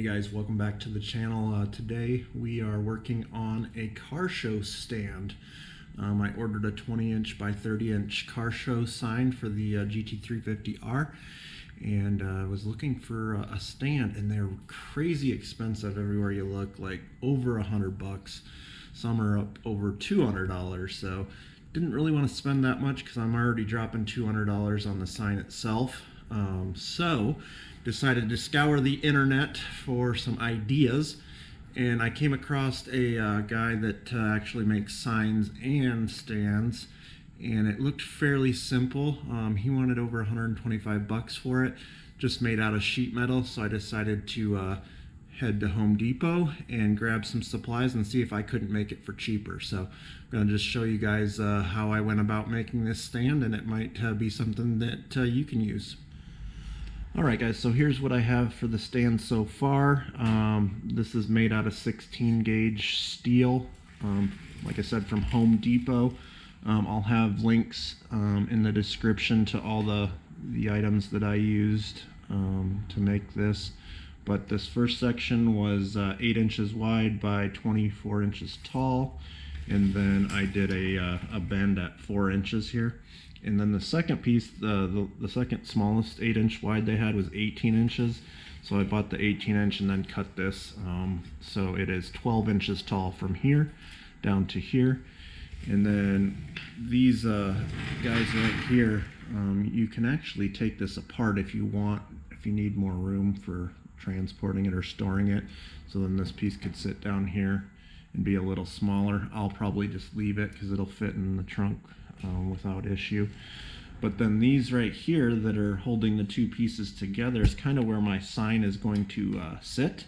Hey guys, welcome back to the channel. Today we are working on a car show stand. I ordered a 20-inch by 30-inch car show sign for the GT350R, and was looking for a stand, and they're crazy expensive everywhere you look, like over $100. Some are up over $200, so didn't really want to spend that much because I'm already dropping $200 on the sign itself. So decided to scour the internet for some ideas, and I came across a guy that actually makes signs and stands, and it looked fairly simple. He wanted over 125 bucks for it, just made out of sheet metal, so I decided to head to Home Depot and grab some supplies and see if I couldn't make it for cheaper. So I'm going to just show you guys how I went about making this stand, and it might be something that you can use. Alright guys, so here's what I have for the stand so far. This is made out of 16 gauge steel, like I said, from Home Depot. I'll have links in the description to all the items that I used to make this. But this first section was 8 inches wide by 24 inches tall, and then I did a bend at 4 inches here. And then the second piece, the second smallest 8-inch wide they had was 18 inches. So I bought the 18-inch and then cut this. So it is 12 inches tall from here down to here. And then these guys right here, you can actually take this apart if you want, if you need more room for transporting it or storing it. So then this piece could sit down here and be a little smaller. I'll probably just leave it because it'll fit in the trunk without issue. But then these right here that are holding the two pieces together is kind of where my sign is going to sit.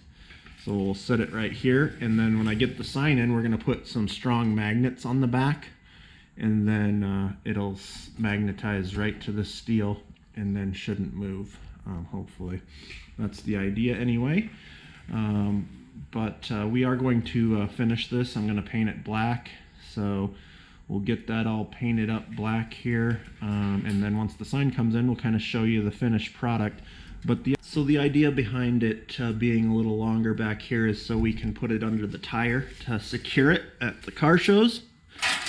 So we'll set it right here, and then when I get the sign in, we're going to put some strong magnets on the back, and then it'll magnetize right to the steel and then shouldn't move, hopefully. That's the idea anyway. But we are going to finish this. I'm going to paint it black, so we'll get that all painted up black here, and then once the sign comes in, we'll kind of show you the finished product. But so the idea behind it being a little longer back here is so we can put it under the tire to secure it at the car shows.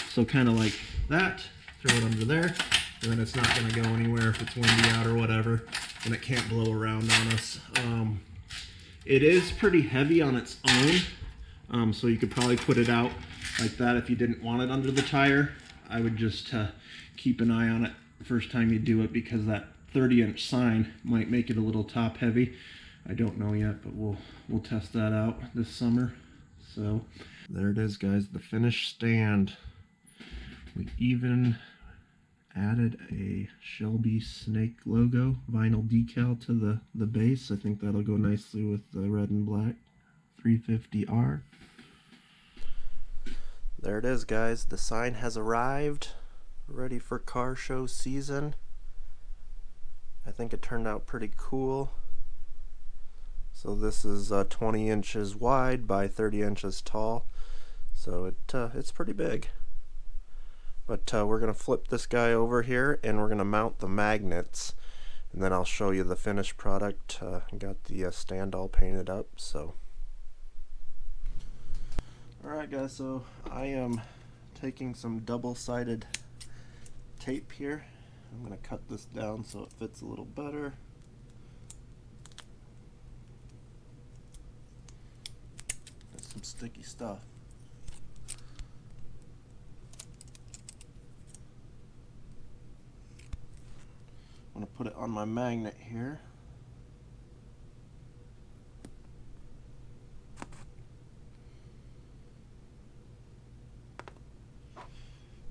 So kind of like that, throw it under there, and then it's not going to go anywhere if it's windy out or whatever, and it can't blow around on us. It is pretty heavy on its own, so you could probably put it out like that if you didn't want it under the tire. I would just keep an eye on it the first time you do it, because that 30-inch sign might make it a little top heavy. I don't know yet, but we'll test that out this summer. So there it is, guys, the finished stand. We even added a Shelby snake logo vinyl decal to the base. I think that'll go nicely with the red and black 350R. There it is, guys. The sign has arrived, ready for car show season. I think it turned out pretty cool. So this is 20 inches wide by 30 inches tall, so it's pretty big. But we're going to flip this guy over here, and we're going to mount the magnets, and then I'll show you the finished product. Got the stand all painted up. So alright guys, so I am taking some double-sided tape here. I'm going to cut this down so it fits a little better. There's some sticky stuff. I'm going to put it on my magnet here.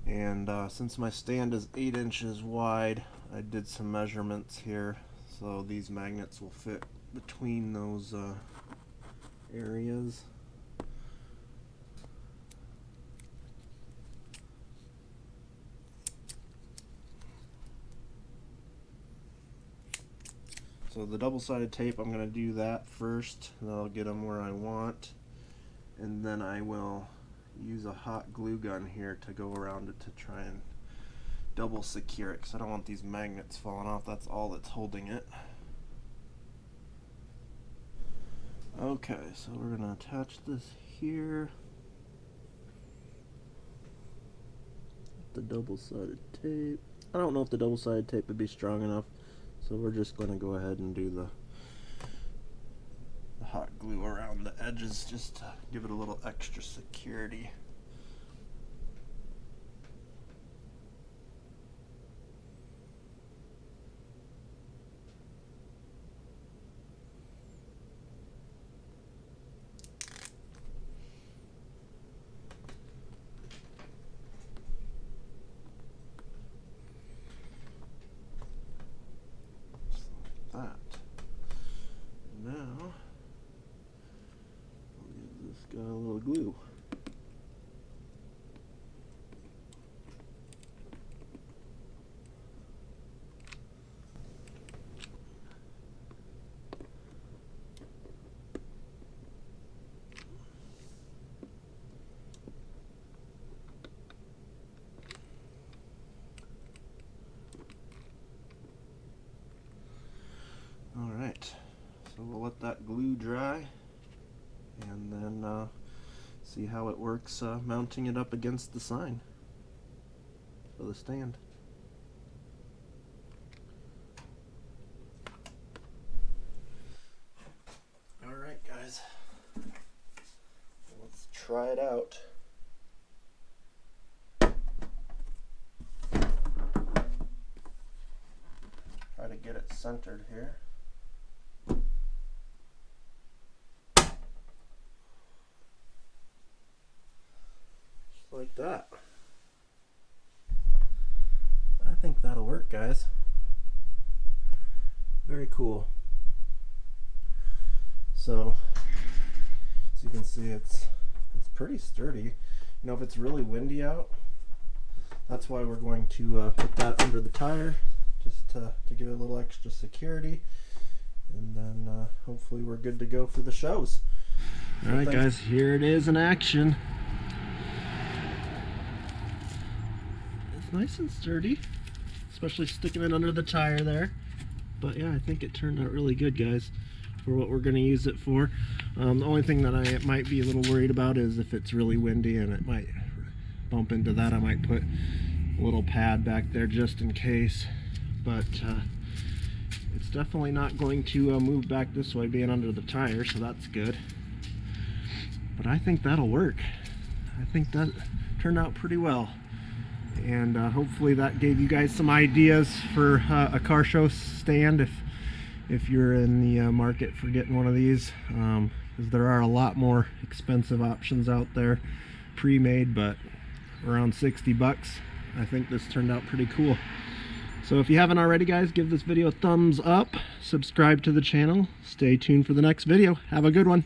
And since my stand is 8 inches wide, I did some measurements here, so these magnets will fit between those areas. So the double-sided tape, I'm going to do that first, and then I'll get them where I want, and then I will use a hot glue gun here to go around it to try and double secure it, because I don't want these magnets falling off. That's all that's holding it. Okay, so we're going to attach this here. The double-sided tape. I don't know if the double-sided tape would be strong enough, so we're just going to go ahead and do the hot glue around the edges just to give it a little extra security. That. Now, I'll give this guy a little glue. Alright, so we'll let that glue dry and then see how it works mounting it up against the sign for the stand. Alright guys, let's try it out. Try to get it centered here. Like that. I think that'll work, guys. Very cool. So, as you can see, it's pretty sturdy. You know, if it's really windy out, that's why we're going to put that under the tire, just to give it a little extra security, and then hopefully we're good to go for the shows. All right, guys, here it is in action. Nice and sturdy, especially sticking it under the tire there. But yeah, I think it turned out really good, guys, for what we're going to use it for. The only thing that I might be a little worried about is if it's really windy and it might bump into that, I might put a little pad back there just in case. But it's definitely not going to move back this way being under the tire, so that's good. But I think that'll work. I think that turned out pretty well. And hopefully that gave you guys some ideas for a car show stand if you're in the market for getting one of these, because there are a lot more expensive options out there pre-made, but around 60 bucks. I think this turned out pretty cool. So if you haven't already, guys, give this video a thumbs up, subscribe to the channel, stay tuned for the next video. Have a good one.